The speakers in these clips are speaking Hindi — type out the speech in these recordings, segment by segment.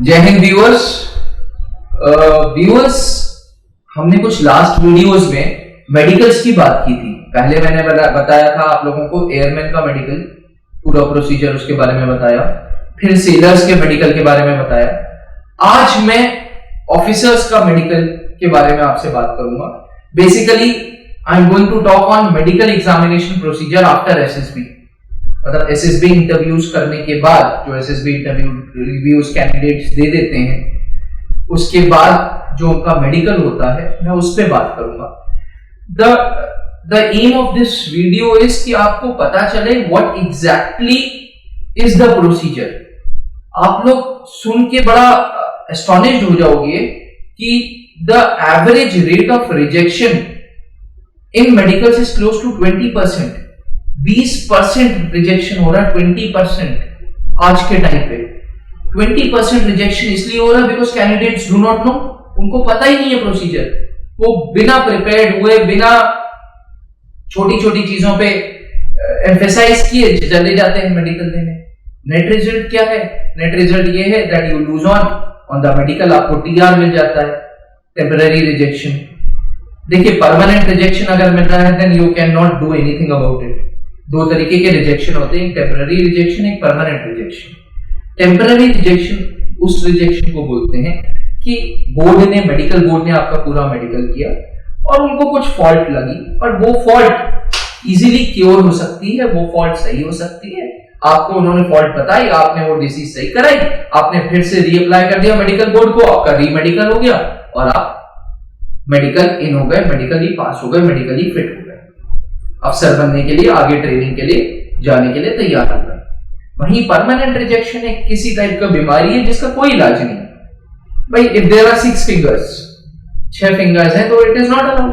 जय हिंद व्यूअर्स। हमने कुछ लास्ट वीडियोस में मेडिकल्स की बात की थी। पहले मैंने बताया था आप लोगों को एयरमैन का मेडिकल पूरा प्रोसीजर उसके बारे में बताया, फिर सेलर्स के मेडिकल के बारे में बताया। आज मैं ऑफिसर्स का मेडिकल के बारे में आपसे बात करूंगा। Basically I am going to talk on medical examination procedure after SSB. मतलब एसएसबी इंटरव्यूज करने के बाद जो एसएसबी इंटरव्यू रिव्यूज कैंडिडेट्स दे देते हैं, उसके बाद जो उनका मेडिकल होता है, मैं उस पर बात करूंगा। The aim of this video is कि आपको पता चले what exactly is the procedure. आप लोग सुन के बड़ा एस्टोनिश्ड हो जाओगे कि the average rate of rejection in medicals is close to 20%। 20% rejection हो रहा है। 20% आज के टाइम पे 20% रिजेक्शन इसलिए हो रहा है because candidates do not know. उनको पता ही नहीं है प्रोसीजर। वो बिना प्रिपेयर्ड हुए, बिना छोटी छोटी चीजों पे एम्फेसाइज किए चले जाते हैं मेडिकल देने। नेट रिजल्ट क्या है? नेट रिजल्ट ये है that you lose on the medical. आपको टीआर मिल जाता है, टेम्पररी रिजेक्शन। देखिए, परमानेंट रिजेक्शन अगर मिल रहा है then you can not do anything about it. दो तरीके के रिजेक्शन होते हैं, एक टेम्पररी रिजेक्शन, एक परमानेंट रिजेक्शन। टेम्पररी रिजेक्शन उस रिजेक्शन को बोलते हैं कि बोर्ड ने, मेडिकल बोर्ड ने आपका पूरा मेडिकल किया और उनको कुछ फॉल्ट लगी और वो फॉल्ट इजीली क्योर हो सकती है, वो फॉल्ट सही हो सकती है। आपको उन्होंने फॉल्ट बताई, आपने वो डिसीज सही कराई, आपने फिर से रीअप्लाई कर दिया मेडिकल बोर्ड को, आपका रीमेडिकल हो गया और आप मेडिकल इन हो गए, मेडिकली पास हो गए, मेडिकली फिट हो गए, अफसर बनने के लिए, आगे ट्रेनिंग के लिए जाने के लिए तैयार हो गए। वहीं परमानेंट रिजेक्शन एक किसी टाइप का बीमारी है जिसका कोई इलाज नहीं। भाई if there are 6 fingers, 6 fingers हैं, तो it is not allowed.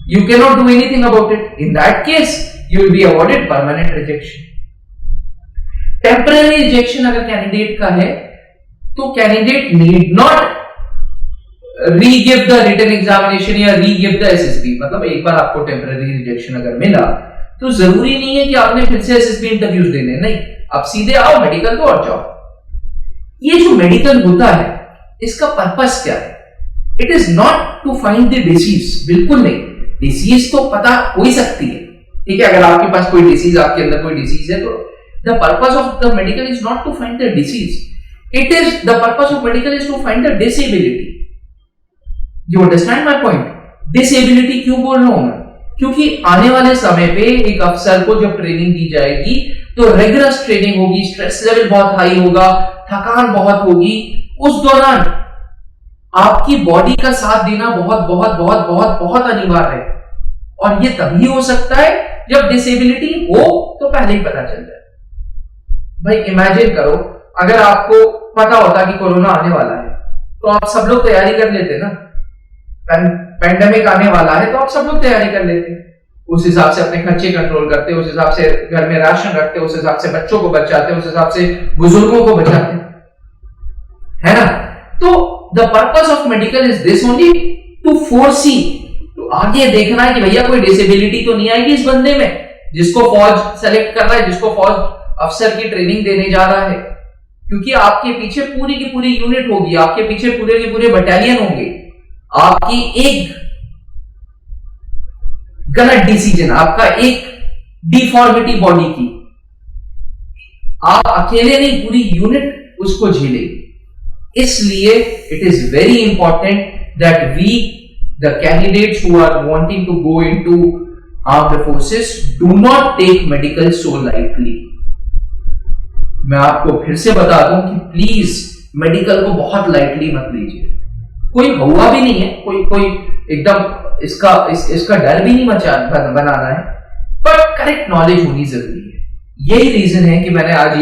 You can not do anything about it. In that case you will be awarded permanent rejection. Temporary rejection अगर कैंडिडेट का है तो candidate need not regive the written examination या रीगिव द एसएसबी। मतलब एक बार आपको टेम्पररी रिजेक्शन अगर मिला तो जरूरी नहीं है कि आपने फिर से एसएसबी इंटरव्यूज देने, नहीं, आप सीधे आओ मेडिकल को और जाओ। ये जो मेडिकल होता है इसका पर्पस क्या है? It is not to find the disease, बिल्कुल नहीं। डिसीज तो पता हो ही सकती है, ठीक है। अगर आपके पास कोई डिसीज, आपके अंदर कोई डिसीज है, तो the purpose of the medical is not to find the disease. It is the purpose of medical is to find the disability. You understand my point? Disability क्यों बोल रहा हूं मैं? क्योंकि आने वाले समय पे एक अफसर को जब ट्रेनिंग दी जाएगी तो रेगुलर ट्रेनिंग होगी, स्ट्रेस लेवल बहुत हाई होगा, थकान बहुत होगी। उस दौरान आपकी बॉडी का साथ देना बहुत बहुत बहुत बहुत बहुत अनिवार्य है। और ये तभी हो सकता है जब डिसेबिलिटी हो तो पहले ही पता चल जाए। भाई इमेजिन करो, अगर आपको पता होता कि कोरोना आने वाला है तो आप सब लोग तैयारी कर लेते ना। पैंडेमिक आने वाला है तो आप सब लोग तैयारी कर लेते, उस हिसाब से अपने खर्चे कंट्रोल करते, उस हिसाब से घर में राशन रखते, उस हिसाब से बच्चों को बचाते, उस हिसाब से बुजुर्गों को बचाते, है ना। तो the purpose of medical is this only, to foresee, तो आगे देखना है कि भैया कोई डिसेबिलिटी तो नहीं आएगी इस बंदे में, जिसको फौज सेलेक्ट कर रहा है, जिसको फौज अफसर की ट्रेनिंग देने जा रहा है। क्योंकि आपके पीछे पूरी की पूरी यूनिट होगी, आपके पीछे पूरे के पूरे बटालियन होंगे। आपकी एक गलत डिसीजन, आपका एक डिफॉर्मिटी बॉडी की, आप अकेले नहीं, पूरी यूनिट उसको झेलेगी। इसलिए it is very important that we the candidates who are wanting to go into armed forces do not take medical so lightly. मैं आपको फिर से बता दूं कि प्लीज मेडिकल को बहुत लाइटली मत लीजिए। कोई हुआ भी नहीं है, कोई एकदम इसका डर भी नहीं बनाना है, पर करेक्ट नॉलेज होनी जरूरी है। यही रीजन है कि मैंने आज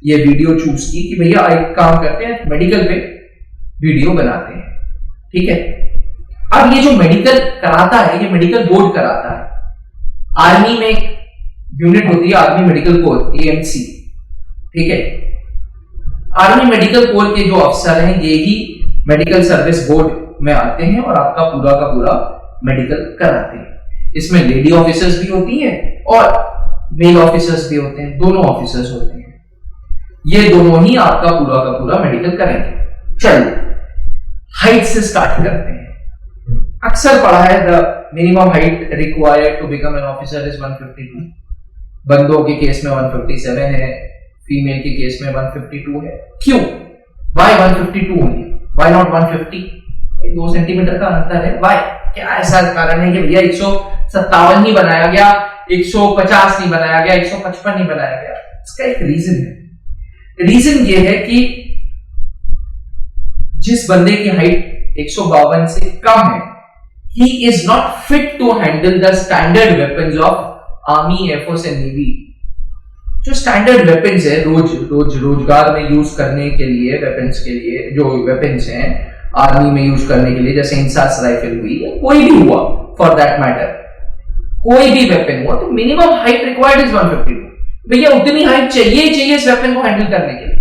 ये वीडियो चूज की कि भैया एक काम करते हैं, मेडिकल पे वीडियो बनाते हैं, ठीक है। अब ये जो मेडिकल कराता है, ये मेडिकल बोर्ड कराता है। आर्मी में एक यूनिट होती है, आर्मी मेडिकल कोर, एएमसी, ठीक है। आर्मी मेडिकल कोर के जो अफसर हैं ये ही मेडिकल सर्विस बोर्ड में आते हैं और आपका पूरा का पूरा मेडिकल कराते हैं। इसमें लेडी ऑफिसर्स भी होती हैं और मेल ऑफिसर्स भी होते हैं, दोनों ऑफिसर्स होते हैं। ये दोनों ही आपका पूरा का पूरा मेडिकल करेंगे। चलिए हाइट से स्टार्ट करते हैं। अक्सर पढ़ा है the minimum height required to become an officer is 152। बंदों के केस में 157 है, फीमेल के केस में 152 है। क्यों? Why 152 only, why not 150? 2 centimetre का अंतर है। वाई? क्या ऐसा कारण है कि भैया 157 नहीं बनाया गया, 150 नहीं बनाया गया, 155 नहीं बनाया गया? इसका एक रीजन है। रीजन ये है कि जिस बंदे की हाइट 152 से कम है, he is not fit to handle the standard weapons of army, air force and navy. जो स्टैंडर्ड वेपन्स है रोजगार में यूज करने के लिए, वेपन्स के लिए जो वेपन्स हैं आर्मी में यूज करने के लिए, जैसे इंसास राइफल हुई या कोई भी हुआ फॉर दैट मैटर, कोई भी वेपन हुआ, तो मिनिमम हाइट रिक्वायर्ड इज 152। भैया उतनी हाइट चाहिए इस वेपन को हैंडल करने के लिए।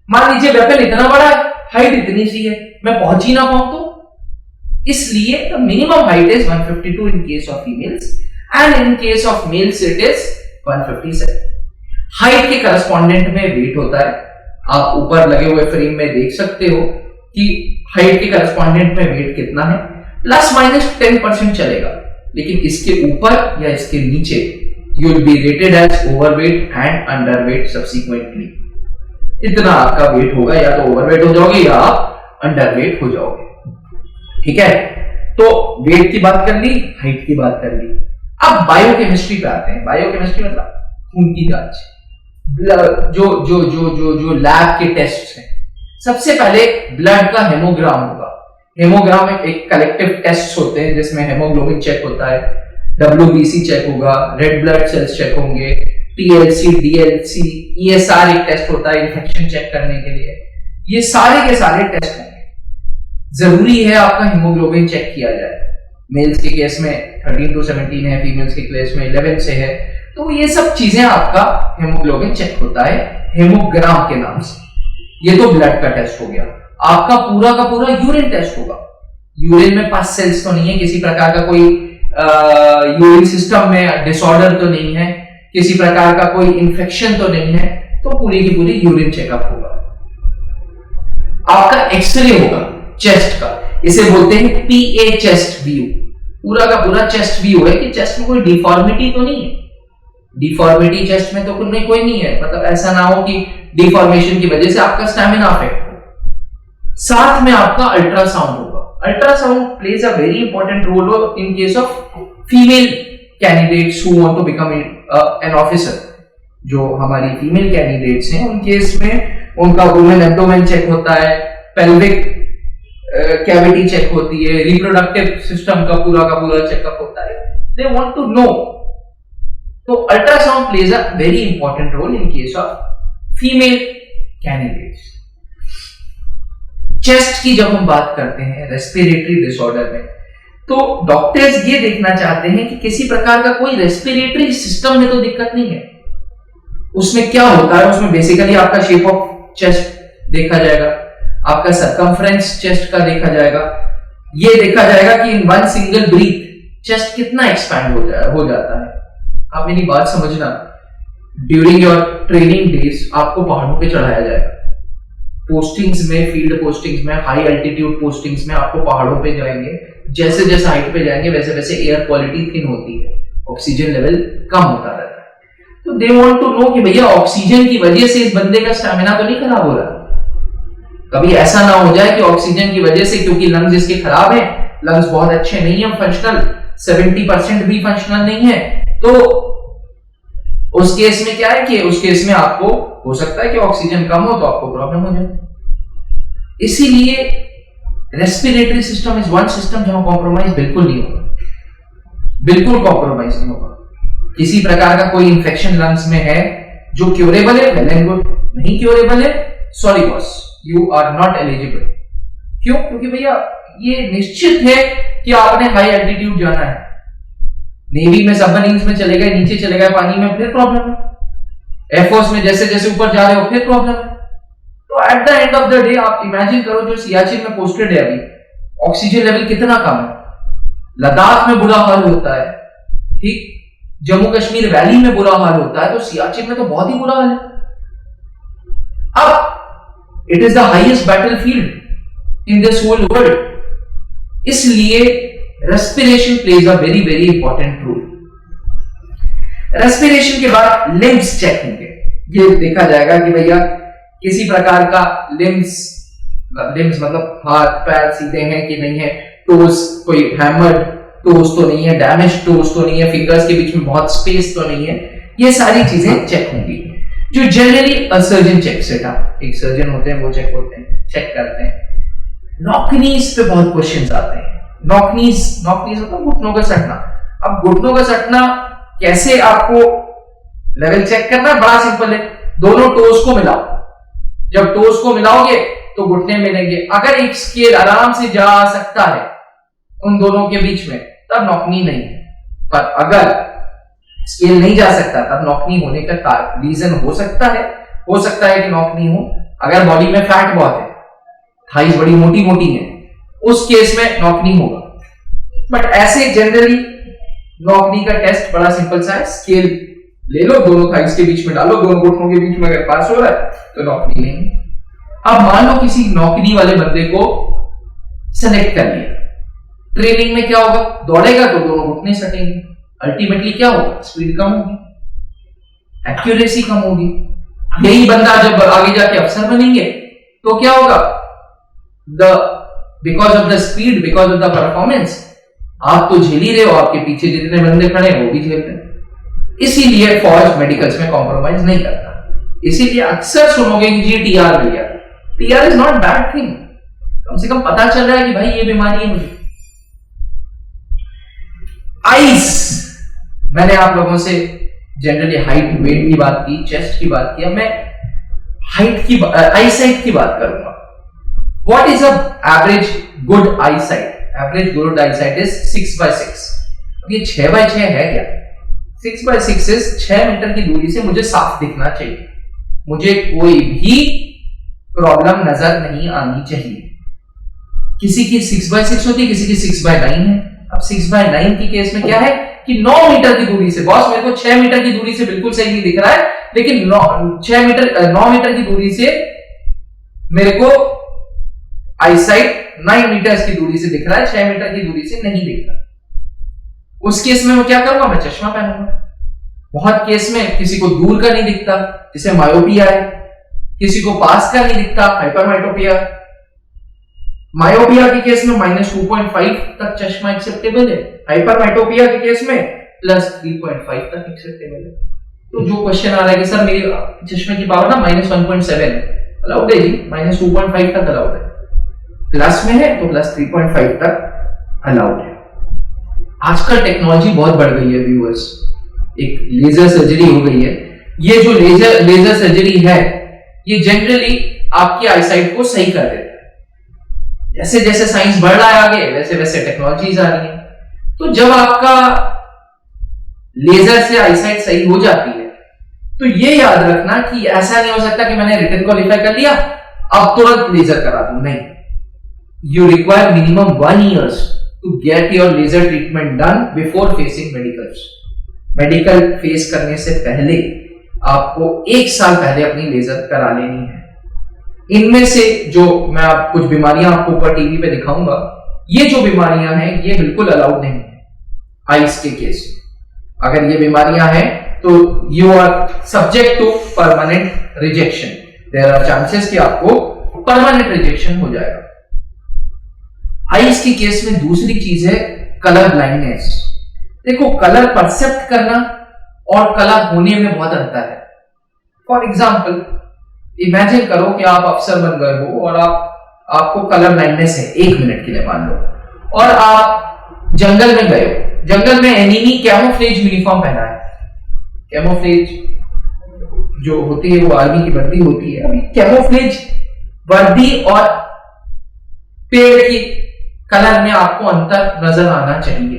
मान लीजिए वेपन इतना बड़ा है, हाइट इतनी सी है, मैं पहुंच ही ना पाऊं तो, इसलिए the minimum height is 152 in case of females and in case of males it is 157। Height के करस्पॉन्डेंट में वेट होता है। आप ऊपर लगे हुए फ्रेम में देख सकते हो कि हाइट के करस्पॉन्डेंट में वेट कितना है, प्लस माइनस 10% चलेगा, लेकिन इसके ऊपर या इसके नीचे you will be rated as overweight and underweight subsequently. इतना आपका वेट होगा, या तो ओवरवेट हो जाओगे या आप अंडरवेट हो जाओगे। ठीक है, तो वेट की बात कर ली, हाइट की बात कर ली। अब बायोकेमिस्ट्री पे आते हैं। बायोकेमिस्ट्री मतलब खून की जांच, जो जो जो जो जो लैब के टेस्ट हैं। सबसे पहले ब्लड का हेमोग्राम होगा। हेमोग्राम एक कलेक्टिव टेस्ट होते हैं जिसमें हेमोग्लोबिन चेक होता है, WBC चेक होगा, रेड ब्लड सेल्स चेक होंगे, TLC, DLC, ESR एक टेस्ट होता है इन्फेक्शन चेक करने के लिए। ये सारे के सारे टेस्ट होंगे। जरूरी है आपका हेमोग्लोबिन चेक किया जाए। मेल्स के केस में 13 to 17 है, फीमेल्स के केस में 11 से है, तो ये सब चीजें आपका हेमोग्लोबिन चेक होता है हेमोग्राम के नाम से। ये तो ब्लड का टेस्ट हो गया। आपका पूरा का पूरा यूरिन टेस्ट होगा। यूरिन में पस सेल्स तो नहीं है, किसी प्रकार का कोई यूरिन सिस्टम में डिसऑर्डर तो नहीं है, किसी प्रकार का कोई इंफेक्शन तो नहीं है, तो पूरी की पूरी यूरिन चेकअप होगा। आपका एक्सरे होगा चेस्ट का, इसे बोलते हैं PA चेस्ट व्यू। पूरा का पूरा चेस्ट व्यू है कि चेस्ट में कोई डिफॉर्मिटी तो नहीं है। डिफॉर्मिटी चेस्ट में तो कोई नहीं है, मतलब ऐसा ना हो कि डिफॉर्मेशन की वजह से आपका स्टैमिना अफेक्ट हो। साथ में आपका अल्ट्रासाउंड होगा। Ultrasound plays a very important role in case of female candidates who want to become an officer. जो हमारी फीमेल कैंडिडेट्स हैं उन केस में उनका वुमेन एब्डोमेन चेक होता है, पेल्विक कैविटी चेक होती है, रिप्रोडक्टिव सिस्टम का पूरा चेकअप होता है। दे वांट टू नो, तो ultrasound plays a very important role in case of female candidates. Chest की जब हम बात करते हैं रेस्पिरेटरी डिसऑर्डर में, तो डॉक्टर्स ये देखना चाहते हैं कि किसी प्रकार का कोई रेस्पिरेटरी सिस्टम में तो दिक्कत नहीं है। उसमें क्या होता है, उसमें बेसिकली आपका शेप ऑफ चेस्ट देखा जाएगा, आपका सरकमफ्रेंस चेस्ट का देखा जाएगा, ये देखा जाएगा कि in one single breath chest कितना एक्सपैंड हो जाता है। आप मेरी बात समझना, ड्यूरिंग योर ट्रेनिंग डेज आपको पहाड़ों पे चढ़ाया जाएगा। पोस्टिंग्स में, फील्ड पोस्टिंग्स में, हाई एल्टीट्यूड पोस्टिंग्स में आपको पहाड़ों पे जाएंगे, जैसे जैसे हाइट पे जाएंगे वैसे वैसे एयर क्वालिटी थिन होती है, ऑक्सीजन लेवल कम होता रहता है। तो दे वांट टू नो कि भैया ऑक्सीजन की वजह से इस बंदे का स्टैमिना तो नहीं खराब हो रहा। कभी ऐसा ना हो जाए कि ऑक्सीजन की वजह से, क्योंकि लंग्स इसके खराब है, लंग्स बहुत अच्छे नहीं है फंक्शनल, 70% भी फंक्शनल नहीं है, तो उस केस में क्या है कि उस केस में आपको हो सकता है कि ऑक्सीजन कम हो तो आपको प्रॉब्लम हो जाए। इसीलिए respiratory system is one system जहां कॉम्प्रोमाइज बिल्कुल नहीं होगा, बिल्कुल कॉम्प्रोमाइज नहीं होगा। किसी प्रकार का कोई इंफेक्शन लंग्स में है जो क्योरेबल है, वेल एंड गुड। नहीं क्योरेबल है, sorry boss, you are not eligible. क्यों? क्योंकि भैया ये निश्चित है कि आपने हाई एल्टीट्यूड जाना है। नेवी में सबमरीन्स में चले गए, नीचे चले गए पानी में, फिर प्रॉब्लम है। एयरफोर्स में जैसे जैसे ऊपर जा रहे हो फिर प्रॉब्लम है। तो at the end of the day आप इमेजिन करो, जो सियाचिन में पोस्टेड है अभी, ऑक्सीजन लेवल कितना कम है। लद्दाख में बुरा हाल होता है, ठीक, जम्मू कश्मीर वैली में बुरा हाल होता है, तो सियाचिन में तो बहुत ही बुरा हाल है। अब it is the highest battlefield in this whole world, इसलिए respiration plays a very very important role. Respiration के बाद लिम्स चेक होंगे। ये देखा जाएगा कि भैया किसी प्रकार का लिम्स मतलब हाथ पैर सीधे हैं कि नहीं है, टोस कोई हैमर्ड टोस तो नहीं है, डैमेज टोस तो नहीं है, फिंगर्स के बीच में बहुत स्पेस तो नहीं है, ये सारी चीजें चेक होंगी जो generally a surgeon checks it up. एक सर्जन होते हैं वो चेक करते हैं। नॉकनीज पे बहुत क्वेश्चंस आते हैं। नॉकनीज मतलब घुटनों का सटना। अब घुटनों का सटना कैसे आपको लेवल चेक करना है, बड़ा सिंपल है, दोनों टोस को मिलाओ। जब टोस को मिलाओगे तो घुटने मिलेंगे। अगर एक स्केल आराम से जा सकता है उन दोनों के बीच में तब नॉकनी नहीं है, पर अगर स्केल नहीं जा सकता तब नॉकनी होने का रीजन हो सकता है कि नॉकनी हो अगर बॉडी में फैट बहुत है, थाइस बड़ी मोटी मोटी है, उस केस में नॉकनी होगा। बट ऐसे जनरली नॉकनी का टेस्ट बड़ा सिंपल सा है, स्केल ले लो, दोनों थाइस के बीच में डालो, दोनों घुटनों के बीच में अगर पास हो रहा है तो नॉकनी नहीं। अब मान लो किसी नॉकनी वाले बंदे को सेलेक्ट कर लिया, ट्रेनिंग में क्या होगा, दौड़ेगा तो दोनों घुटने सटेंगे, अल्टीमेटली क्या होगा, स्पीड कम होगी, एक्यूरेसी कम होगी। यही बंदा जब आगे जाके अफसर बनेंगे तो क्या होगा, because of the speed, because of the performance, आप तो झेल ही रहे हो, आपके पीछे जितने बंदे खड़े हैं वो भी झेल रहे हैं। इसीलिए फौज मेडिकल्स में कॉम्प्रोमाइज नहीं करता। इसीलिए अक्सर सुनोगे कि जी टीआर भैया, TR is not bad thing, कम से कम पता चल रहा है कि भाई ये बीमारी है मुझे। आइस, मैंने आप लोगों से जनरली हाइट वेट की बात की, चेस्ट की बात की, मैं हाइट की आईसाइट की बात करूंगा। What is a average good eyesight? Average good eyesight is 6/6। अब ये 6/6 है क्या? 6/6 इज 6 मीटर की दूरी से मुझे साफ दिखना चाहिए, मुझे कोई भी प्रॉब्लम नजर नहीं आनी चाहिए। किसी की 6/6 होती है, किसी की 6/9 है। अब 6/9 की केस में क्या है कि 9 मीटर की दूरी से, बॉस मेरे को 6 मीटर की दूरी से बिल्कुल सही नहीं दिख रहा है, लेकिन 9 मीटर की दूरी से मेरे को आईसाइट 9 मीटर की दूरी से दिख रहा है, 6 मीटर की दूरी से नहीं दिख रहा। उस केस में मैं क्या करूंगा, मैं चश्मा पहनूंगा। बहुत केस में किसी को दूर का नहीं दिखता, जिसे मायोपिया है, किसी को पास का नहीं दिखता, हाइपरमेट्रोपिया। मायोपिया के केस में -2.5 तक चश्मा एक्सेप्टेबल है, हाइपरमेट्रोपिया के केस में +3.5 तक एक्सेप्टेबल है। तो जो क्वेश्चन आ रहा है कि सर मेरी चश्मे की पावर ना -1.7 अलाउड है जी, -2.5 तक अलाउड है, प्लस में है तो +3.5 तक अलाउड है। आजकल टेक्नोलॉजी बहुत बढ़ गई है व्यूअर्स, एक लेजर सर्जरी हो गई है। ये जो लेजर सर्जरी है ये जनरली आपकी आईसाइट को सही कर देता है। जैसे जैसे साइंस बढ़ रहा है आगे, वैसे वैसे टेक्नोलॉजीज आ रही है। तो जब आपका लेजर से आईसाइट सही हो जाती है तो ये याद रखना कि ऐसा नहीं हो सकता कि मैंने रिटन क्वालिफाई कर लिया अब तुरंत लेजर करा दूं, नहीं। You require minimum 1 year to get your laser treatment done before facing medicals. Medical face करने से पहले आपको 1 साल पहले अपनी लेजर करा लेनी है। इनमें से जो मैं आप कुछ बीमारियां आपको ऊपर टीवी पे दिखाऊंगा, ये जो बीमारियां हैं ये बिल्कुल अलाउड नहीं है आइस के केस। अगर ये बीमारियां हैं तो you are subject to permanent rejection. There are chances कि आपको परमानेंट रिजेक्शन हो जाएगा। आइस के केस में दूसरी चीज है कलर ब्लाइंडनेस। देखो, कलर परसेप्ट करना और कलर होने में बहुत अंतर है। फॉर एग्जाम्पल, इमेजिन करो कि आप अफसर बन गए हो और आपको कलर ब्लाइंडनेस है 1 मिनट के लिए मान लो, और आप जंगल में गए हो, जंगल में एनिमी कैमोफ्लेज यूनिफॉर्म पहना है। कैमोफ्लेज जो होती है वो आर्मी की वर्दी होती है। अभी कैमोफ्लेज वर्दी और पेड़ की कलर में आपको अंतर नजर आना चाहिए।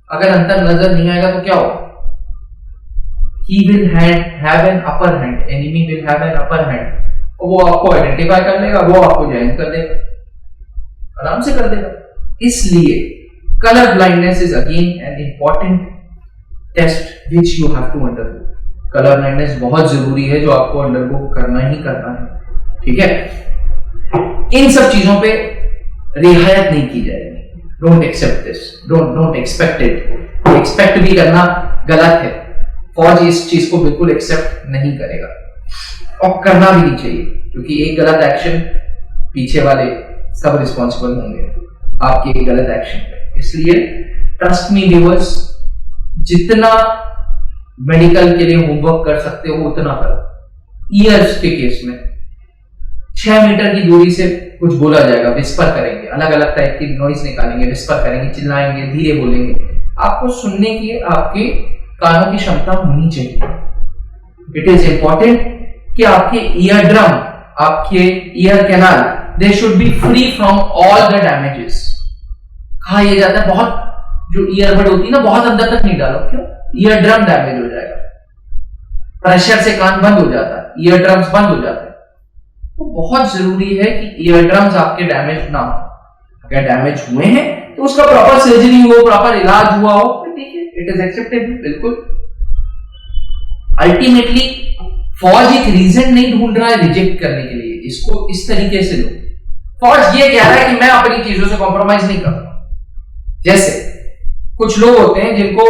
अगर अंतर नजर नहीं आएगा तो क्या होगा, he will have an upper hand, enemy will have an upper hand, और वो आपको आइडेंटिफाई कर लेगा, वो आपको ज्वाइन कर देगा, आराम से कर देगा। इसलिए colour blindness is again an important test which you have to undergo. Colour blindness बहुत जरूरी है जो आपको अंडरगो करना ही करना है। ठीक है, इन सब चीजों पे रियायत नहीं की जाएगी। Don't accept this, don't expect it. Expect भी करना गलत है, फौज इस चीज को बिल्कुल एक्सेप्ट नहीं करेगा और करना भी नहीं चाहिए, क्योंकि एक गलत एक्शन पीछे वाले सब रिस्पॉन्सिबल होंगे आपके एक गलत एक्शन पे। इसलिए ट्रस्ट मी व्यूअर्स, जितना मेडिकल के लिए होमवर्क कर सकते हो उतना करो। ईयर्स के केस में 6 मीटर की दूरी से कुछ बोला जाएगा, विस्पर करेंगे, अलग अलग टाइप की नॉइज निकालेंगे, विस्पर करेंगे, चिल्लाएंगे, धीरे बोलेंगे, आपको सुनने की आपके कानों की क्षमता होनी चाहिए। इट इज इंपॉर्टेंट कि आपके ईयर ड्रम, आपके ear canal, they should be free from all the damages. कहा यह जाता है बहुत जो ईयरबड होती है ना, बहुत अंदर तक नहीं डालो, क्यों? ईयर ड्रम डैमेज हो जाएगा, प्रेशर से कान बंद हो जाता है, ईयर ड्रम्स बंद हो जाते हैं। तो बहुत जरूरी है कि ईयर ड्रम्स आपके डैमेज ना हो। अगर डैमेज हुए हैं तो उसका प्रॉपर सर्जरी हो, प्रॉपर इलाज हुआ हो, ठीक है, इट इज एक्सेप्टेबल, बिल्कुल। अल्टीमेटली फौज एक रीजन नहीं ढूंढ रहा है रिजेक्ट करने के लिए, इसको इस तरीके से लो। फौज ये कह रहा है कि मैं अपनी चीजों से कॉम्प्रोमाइज नहीं करूंगा। जैसे कुछ लोग होते हैं जिनको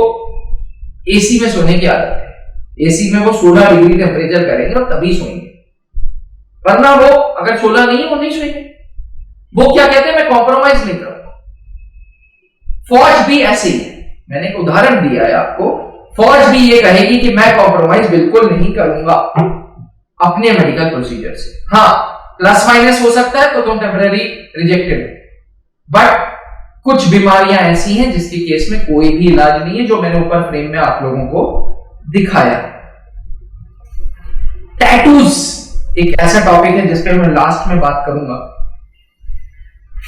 एसी में सोने की आदत है, एसी में वो 16 डिग्री टेम्परेचर करेंगे और तभी सोएंगे, वरना वो अगर 16 नहीं है वो नहीं सोएंगे। वो क्या कहते हैं, मैं कॉम्प्रोमाइज नहीं करूंगा। फौज भी ऐसे ही है, मैंने एक उदाहरण दिया है आपको। फौज भी ये कहेगी कि मैं कॉम्प्रोमाइज बिल्कुल नहीं करूंगा अपने मेडिकल प्रोसीजर से। हाँ, प्लस माइनस हो सकता है तो तुम टेम्परेरी रिजेक्टेड, बट कुछ बीमारियां ऐसी हैं जिसके केस में कोई भी इलाज नहीं है, जो मैंने ऊपर फ्रेम में आप लोगों को दिखाया। टैटूज एक ऐसा टॉपिक है जिस पे मैं लास्ट में बात करूंगा।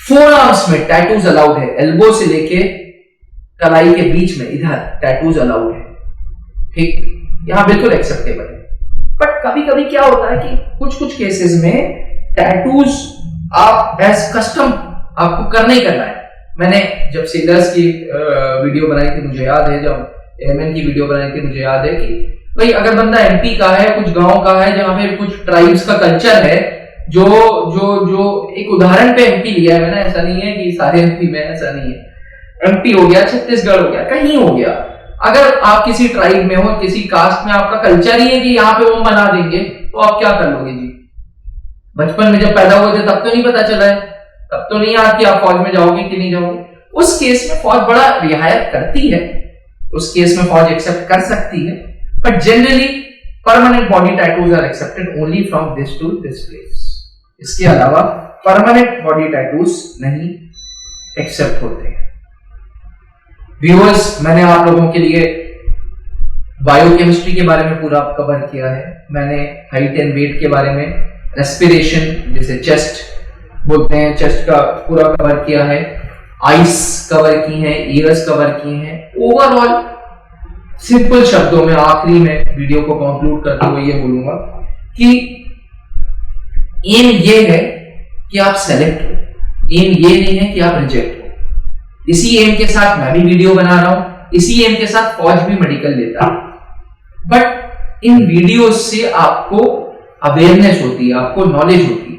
फोर आर्म्स में टैटूज अलाउड है, एल्बो से लेके कलाई के बीच में इधर टैटूज अलाउड है, ठीक, यहां बिल्कुल एक्सेप्टेबल है। बट कभी कभी क्या होता है कि कुछ कुछ केसेस में टैटूज आप एज कस्टम आपको करना ही करना है। मैंने जब सेलर्स की वीडियो बनाई थी, मुझे याद है, जब एएमएन की वीडियो बनाई थी, मुझे याद है कि भाई अगर बंदा एमपी का है, कुछ गांव का है जहां पे कुछ ट्राइब्स का कल्चर है, जो जो जो एक उदाहरण पे एमपी लिया है मैंने, ऐसा नहीं है कि सारे एमपी में, ऐसा नहीं है। एमपी हो गया, छत्तीसगढ़ हो गया, कहीं हो गया, अगर आप किसी ट्राइब में हो, किसी कास्ट में, आपका कल्चर ही है कि यहाँ पे वो बना देंगे, तो आप क्या कर लोगे जी? बचपन में जब पैदा हुए थे तब तो नहीं पता चला है, तब तो नहीं याद कि आप फौज में जाओगे कि नहीं जाओगे। उस केस में फौज बड़ा रियायत करती है, उस केस में फौज एक्सेप्ट कर सकती है, but generally permanent body tattoos are accepted only from this to this place. इसके अलावा परमानेंट बॉडी टैटूज नहीं एक्सेप्ट होते हैं। व्यूअर्स, मैंने आप लोगों के लिए बायोकेमिस्ट्री के बारे में पूरा कवर किया है, मैंने हाइट एंड वेट के बारे में, रेस्पिरेशन जैसे चेस्ट बोलते हैं, चेस्ट का पूरा कवर किया है, आईज कवर की है, ईयर्स कवर की हैं। ओवरऑल सिंपल शब्दों में आखिरी में वीडियो को कंक्लूड करते हुए ये बोलूंगा कि एम ये है कि आप सेलेक्ट हो, एम ये नहीं है कि आप रिजेक्ट हो। इसी एम के साथ मैं भी वीडियो बना रहा हूं, इसी एम के साथ फौज भी मेडिकल लेता है, बट इन वीडियोस से आपको अवेयरनेस होती है, आपको नॉलेज होती है।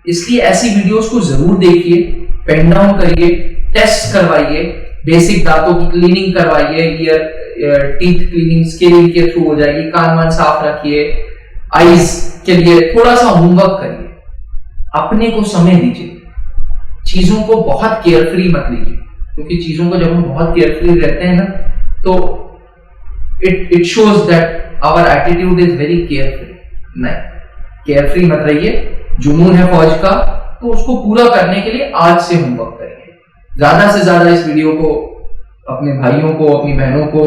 इसलिए ऐसी वीडियोस को जरूर देखिए, पेन डाउन करिए, टेस्ट करवाइए, बेसिक दांतों की क्लीनिंग करवाइए, ईयर टीथ क्लीनिंग स्केलिंग के थ्रू हो जाएगी, कान वान साफ रखिए, आईज के लिए थोड़ा सा होमवर्क करिए, अपने को समय दीजिए, चीजों को बहुत केयरफ्री मत लीजिए, क्योंकि चीजों को जब हम बहुत केयरफ्री रहते हैं ना, तो it shows that our attitude is very carefree. नहीं, केयरफ्री मत रहिए। जुनून है फौज का, तो उसको पूरा करने के लिए आज से होमवर्क करिए। ज्यादा से ज्यादा इस वीडियो को अपने भाइयों को, अपनी बहनों को,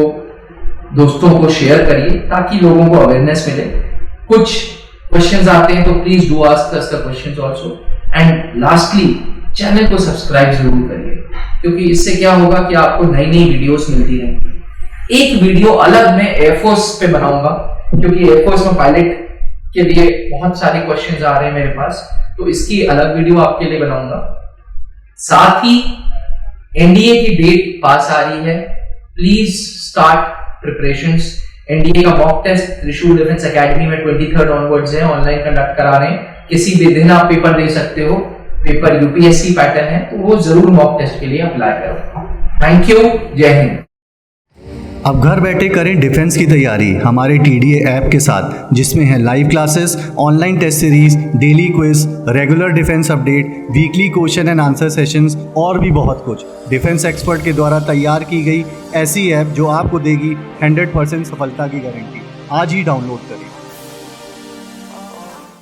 दोस्तों को शेयर करिए, ताकि लोगों को अवेयरनेस मिले। कुछ क्वेश्चंस आते हैं तो please do ask us the questions also, and lastly channel को सब्सक्राइब जरूर करिए, क्योंकि इससे क्या होगा कि आपको नई नई वीडियोस मिलती रहेंगी। एक वीडियो अलग मैं एयरफोर्स पे बनाऊंगा, क्योंकि एयरफोर्स में पायलट के लिए बहुत सारे क्वेश्चंस आ रहे हैं मेरे पास, तो इसकी अलग वीडियो आपके लिए बनाऊंगा। साथ ही एनडीए की डेट पास आ रही है, प्लीज स्टार्ट प्रिपरेशंस। एनडीए का मॉक टेस्ट त्रिशूल डिफेंस एकेडमी में 23 ऑनवर्ड्स है, ऑनलाइन कंडक्ट करा रहे हैं, किसी भी दिन आप पेपर दे सकते हो, पेपर यूपीएससी पैटर्न है, तो वो जरूर मॉक टेस्ट के लिए अप्लाई करो। थैंक यू, जय हिंद। अब घर बैठे करें डिफेंस की तैयारी हमारे TDA ऐप के साथ, जिसमें है live classes, online test series, daily quiz, regular defence update, weekly question and answer sessions और भी बहुत कुछ। डिफेंस एक्सपर्ट के द्वारा तैयार की गई ऐसी ऐप जो आपको देगी 100% सफलता की गारंटी। आज ही डाउनलोड करें।